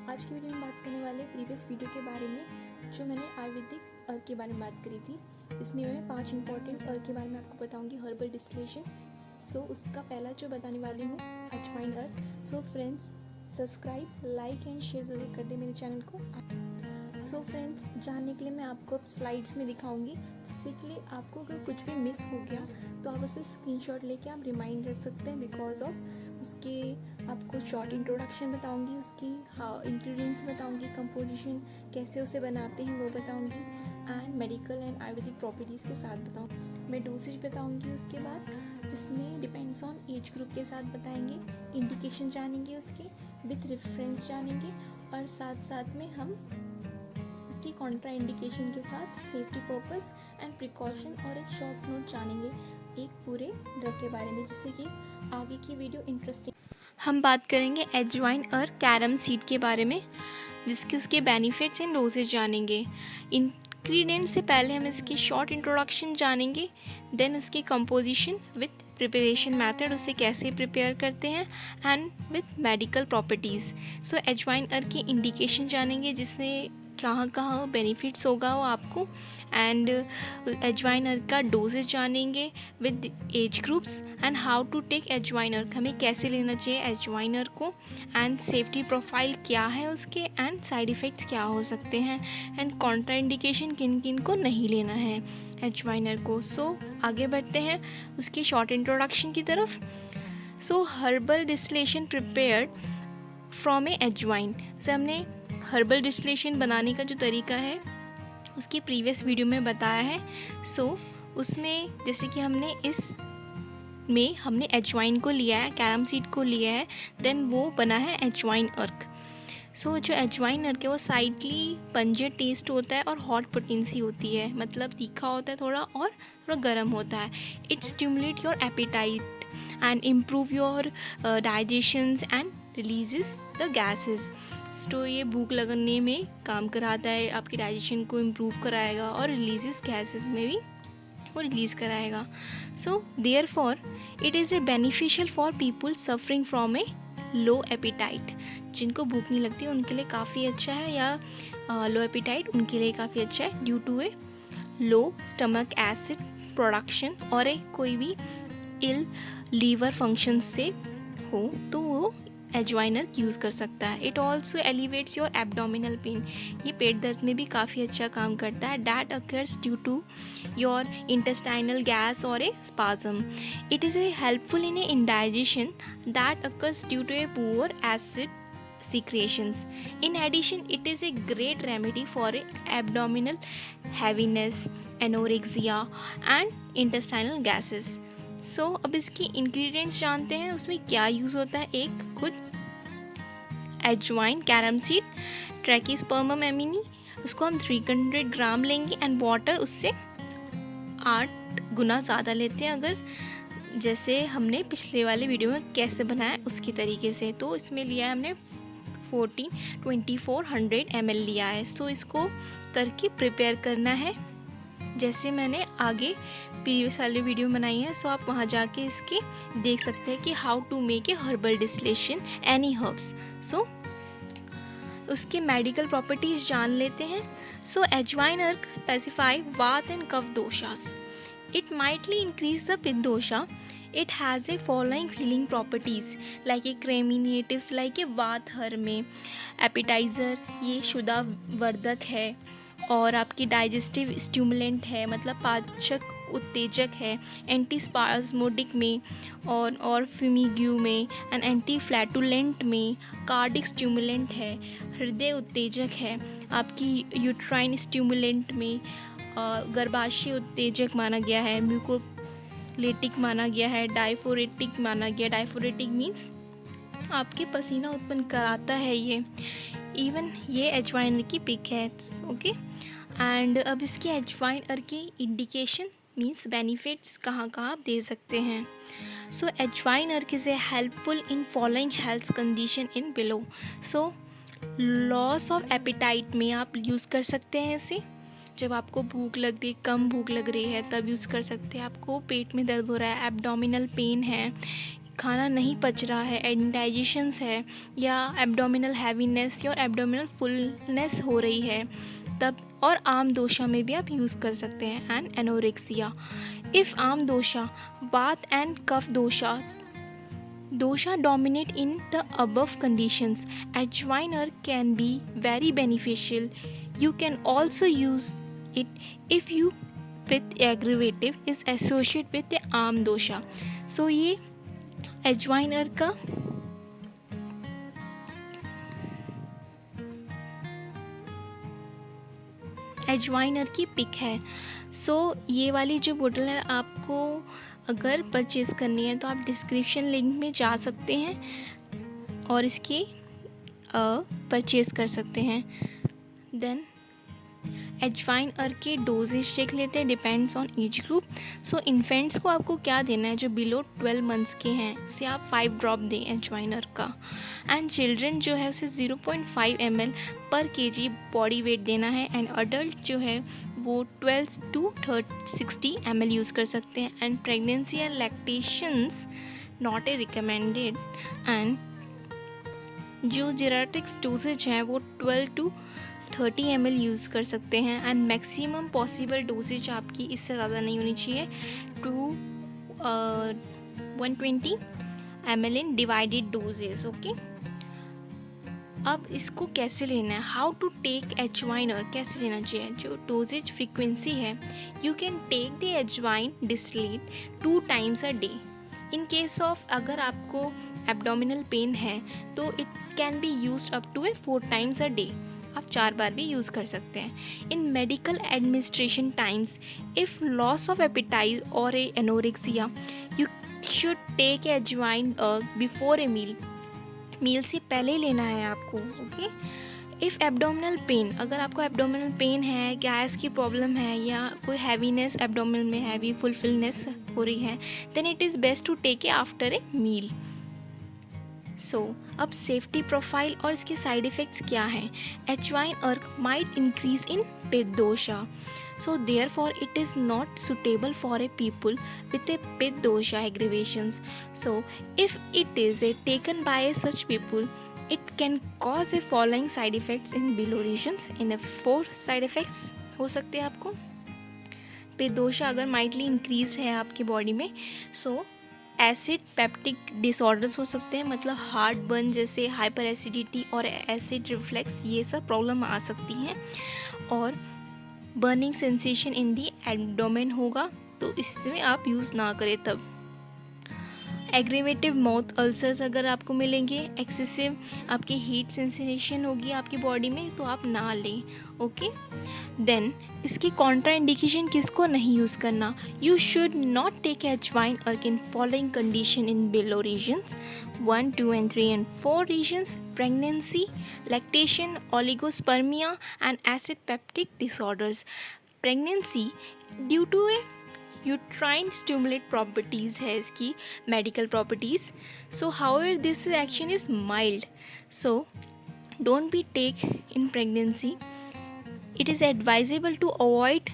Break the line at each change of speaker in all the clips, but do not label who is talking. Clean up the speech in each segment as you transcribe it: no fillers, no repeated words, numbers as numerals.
आज की वीडियो में बात करने वाले प्रीवियस वीडियो के बारे में जो मैंने आयुर्वेदिक अर्क के बारे में बात करी थी। इसमें मैं 5 इंपॉर्टेंट अर्क के बारे में आपको बताऊंगी, हर्बल डिस्टिलेशन। उसका पहला जो बताने वाली हूँ अजवाइन अर्क। Friends, subscribe, like and share ज़रूर कर दें मेरे चैनल को। फ्रेंड्स, जानने के लिए मैं आपको अब स्लाइड्स में दिखाऊंगी, जिससे के लिए आपको अगर कुछ भी मिस हो गया तो आप उसे स्क्रीनशॉट लेके आप रिमाइंड रख सकते हैं। बिकॉज ऑफ उसके आपको शॉर्ट इंट्रोडक्शन बताऊंगी, उसकी इंग्रेडिएंट्स बताऊंगी, कंपोजिशन कैसे उसे बनाते हैं वो बताऊंगी, and medical and Ayurvedic properties के साथ बताऊंगी। मैं डोसेज बताऊंगी उसके बाद, जिसमें डिपेंड्स ऑन एज ग्रुप के साथ बताएंगे। इंडिकेशन जानेंगे उसके, विथ रेफरेंस जानेंगे, और साथ साथ में हम उसकी कॉन्ट्रा इंडिकेशन के साथ सेफ्टी पर्पस एंड प्रिकॉशन और एक शॉर्ट नोट जानेंगे एक पूरे ड्रग के बारे में, जिससे कि आगे की वीडियो इंटरेस्टिंग।
हम बात करेंगे एजवाइन और कैरम सीड के बारे में, जिसके उसके बेनिफिट्स एंड डोसेज जानेंगे। इंग्रेडिएंट से पहले हम इसकी शॉर्ट इंट्रोडक्शन जानेंगे, देन उसकी कंपोजिशन विथ प्रिपरेशन मेथड, उसे कैसे प्रिपेयर करते हैं, एंड विथ मेडिकल प्रॉपर्टीज़। एजवाइन अर्क की इंडिकेशन जानेंगे, जिसमें कहाँ कहाँ बेनिफिट्स होगा वो आपको, एंड एजवाइन अर्क का डोजेज जानेंगे with age groups, and how to take ajwain ark, हमें कैसे लेना चाहिए एजवाइन अर्क को, एंड सेफ्टी प्रोफाइल क्या है उसके, एंड साइड इफ़ेक्ट्स क्या हो सकते हैं, एंड कॉन्ट्रा इंडिकेशन किन किन को नहीं लेना है एजवाइन अर्क को। आगे बढ़ते हैं उसकी शॉर्ट इंट्रोडक्शन की तरफ। हर्बल डिस्टिलेशन प्रिपेयर्ड फ्रॉम ए एजवाइन। हमने हर्बल डिस्टिलेशन बनाने का जो तरीका है उसकी प्रीवियस वीडियो में बताया है। उसमें जैसे कि हमने एजवाइन को लिया है, कैरम सीड को लिया है, देन वो बना है एजवाइन अर्क। जो एजवाइन अर्क है वो साइडली पंजेंट टेस्ट होता है और हॉट पोटेंसी होती है, मतलब तीखा होता है थोड़ा और थोड़ा गर्म होता है। It stimulate your appetite and improve your digestions and releases the gases. ये भूख लगने में काम कराता है, आपकी डाइजेशन को इम्प्रूव कराएगा और रिलीजेस गैसेस में भी वो रिलीज़ कराएगा। Therefore it is A beneficial for people suffering from A low appetite. जिनको भूख नहीं लगती उनके लिए काफ़ी अच्छा है, या लो एपिटाइट उनके लिए काफ़ी अच्छा है, due to a low stomach acid production, और कोई भी इल लीवर फंक्शन से हो तो वो एजवाइन अर्क यूज़ कर सकता है। It also elevates your abdominal pain, ये पेट दर्द में भी काफ़ी अच्छा काम करता है। That occurs due to your intestinal gas और a spasm. It is a helpful in a indigestion that occurs due to a poor acid secretions. In addition, it is a great remedy for abdominal heaviness, anorexia and intestinal gases. अब इसकी ingredients जानते हैं, उसमें क्या use होता है। एक खुद एजवाइन, कैरम सीड, ट्रैकिस्पर्मम एमिनी, उसको हम 300 ग्राम लेंगे, एंड वाटर उससे 8 गुना ज़्यादा लेते हैं, अगर जैसे हमने पिछले वाले वीडियो में कैसे बनाया उसकी तरीके से। इसमें लिया है हमने 2400 ml लिया है। इसको करके प्रिपेयर करना है, जैसे मैंने आगे प्रीवियस वाली वीडियो बनाई है। आप वहाँ जाके इसके देख सकते हैं कि how to make a herbal distillation any herbs. उसके मेडिकल प्रॉपर्टीज जान लेते हैं। Ajwain ark specify vata and kapha doshas. It mildly increase the pitta dosha. It has a following healing properties like a creminatives like a वात हर में, एपिटाइज़र ये शुदा वर्धक है, और आपकी डाइजेस्टिव स्टिमुलेंट है, मतलब पाचक उत्तेजक है, एंटी स्पाज्मोडिक में और फिमिग्यू में, एंड एंटी फ्लैटुलेंट में, कार्डिक स्टिमुलेंट है, हृदय उत्तेजक है, आपकी यूट्राइन स्टिमुलेंट में, गर्भाशय उत्तेजक माना गया है, म्यूकोलेटिक माना गया है, डायफोरेटिक माना गया। डायफोरेटिक मीन्स आपके पसीना उत्पन्न कराता है ये। इवन ये एजवाइन की पिक है। ओके, एंड अब इसकी एजवाइन अर्क की इंडिकेशन मीन्स बेनिफिट्स कहाँ कहाँ आप दे सकते हैं। एजवाइन अर्क is a helpful in following health condition in below. Loss of appetite में आप यूज़ कर सकते हैं इसे, जब आपको भूख लग रही, कम भूख लग रही है तब यूज़ कर सकते हैं। आपको पेट में दर्द हो रहा है, एब्डोमिनल पेन है, खाना नहीं पच रहा है, इंडाइजेशंस है, या एब्डोमिनल हैवीनेस या एब्डोमिनल फुलनेस हो रही है तब, और आम दोषा में भी आप यूज़ कर सकते हैं, and anorexia. If ama dosha, vata and kapha dosha dominate in the above conditions, ajwain herb can be very beneficial. You can also use it if you with aggravative is associated with the आम दोषा। सो ये अजवाइन अर्क का अजवाइन अर्क की पिक है। सो ये वाली जो बोतल है आपको अगर परचेज़ करनी है तो आप डिस्क्रिप्शन लिंक में जा सकते हैं और इसकी परचेज़ कर सकते हैं। देन अजवाइन अर्क के डोजेज देख लेते हैं, depends on age group. So infants को आपको क्या देना है, जो बिलो 12 मंथ्स के हैं उसे आप 5 ड्रॉप दें अजवाइन अर्क का, एंड चिल्ड्रन जो है उसे 0.5 ml पर kg बॉडी वेट देना है, एंड अडल्ट जो है वो 12 to 60 ml यूज़ कर सकते हैं, and pregnancy and lactations not a recommended, and जो जेराटिक्स डोजेज हैं वो 12 to 30 ml यूज़ कर सकते हैं, एंड मैक्सिमम पॉसिबल डोजेज आपकी इससे ज़्यादा नहीं होनी चाहिए, 120 ml in divided doses. Okay, अब इसको कैसे लेना है, हाउ टू टेक अजवाइन अर्क, कैसे लेना चाहिए, जो डोजेज फ्रीक्वेंसी है, you can take the ajwain distillate 2 times a day। In case of अगर आपको एब्डोमिनल पेन है तो it can be used up to 4 times a day, आप 4 बार भी यूज़ कर सकते हैं। इन medical administration times, if loss of appetite और ए anorexia, you should take ajwain अर्क बिफोर ए मील, मील से पहले लेना है आपको। ओके, इफ़ एब्डोमिनल पेन, अगर आपको एब्डोमिनल पेन है, गैस की प्रॉब्लम है, या कोई हैवीनेस एब्डोमिनल में हैवी फुलफिलनेस हो रही है, then it is best to take a after a meal. So अब सेफ्टी प्रोफाइल और इसके साइड इफ़ेक्ट्स क्या हैं। अजवाइन अर्क माइट इंक्रीज इन पित्त दोषा, so therefore it is not suitable for a people with a pitta dosha aggravations. So if it is taken by such people, it can cause a following side effects in below regions। in a 4 side effects हो सकते हैं आपको। पित्त दोषा अगर mightily increase है आपकी body में, सो एसिड पेप्टिक डिसऑर्डर्स हो सकते हैं, मतलब हार्ट बर्न जैसे हाइपर एसिडिटी और एसिड रिफ्लेक्स, ये सब प्रॉब्लम आ सकती हैं, और burning sensation in the abdomen होगा, तो इसमें आप यूज़ ना करें तब। एग्रीवेटिव माउथ अल्सर्स अगर आपको मिलेंगे, एक्सेसिव आपकी हीट सेंसेशन होगी आपकी बॉडी में, तो आप ना लें। ओके, देन इसकी कॉन्ट्रा इंडिकेशन किसको नहीं यूज़ करना, you should not take ajwain ark in following condition in below reasons 1, 2 and 3 and 4 regions: pregnancy, lactation, oligospermia and acid peptic disorders। pregnancy due to a uterine stimulate properties है इसकी medical properties, so however this action is mild, so don't be take in pregnancy। it is advisable to avoid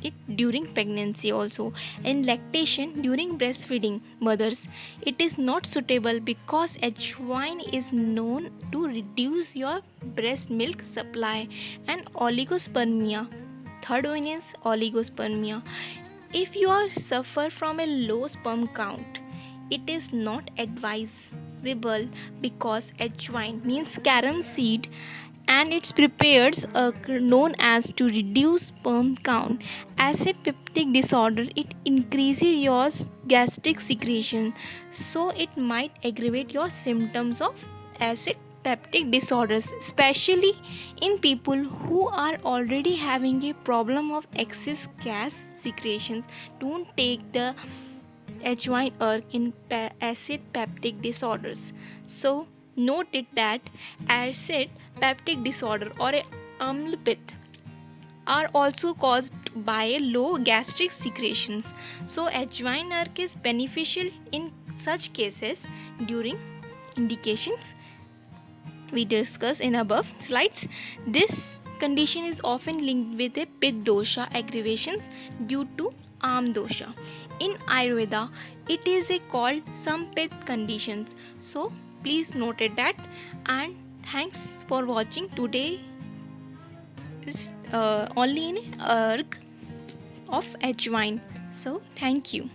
it during pregnancy also। in lactation during breastfeeding mothers, it is not suitable because ajwain is known to reduce your breast milk supply। and oligospermia, third one is oligospermia, if you are suffer from a low sperm count, it is not advisable because ajwain means carom seed and its prepared known as to reduce sperm count। acid peptic disorder, it increases your gastric secretion, so it might aggravate your symptoms of acid peptic disorders, especially in people who are already having a problem of excess gas secretions। don't take the ajwain अर्क in acid peptic disorders। so note it that acid peptic disorder or amla pith are also caused by low gastric secretions, so ajwain अर्क is beneficial in such cases during indications we discussed in above slides। this condition is often linked with a pitta dosha aggravations due to आम दोषा। In Ayurveda, it is called Sampit conditions. So please noted that. And thanks for watching today. Is only in Erg of Ajwain. So thank you.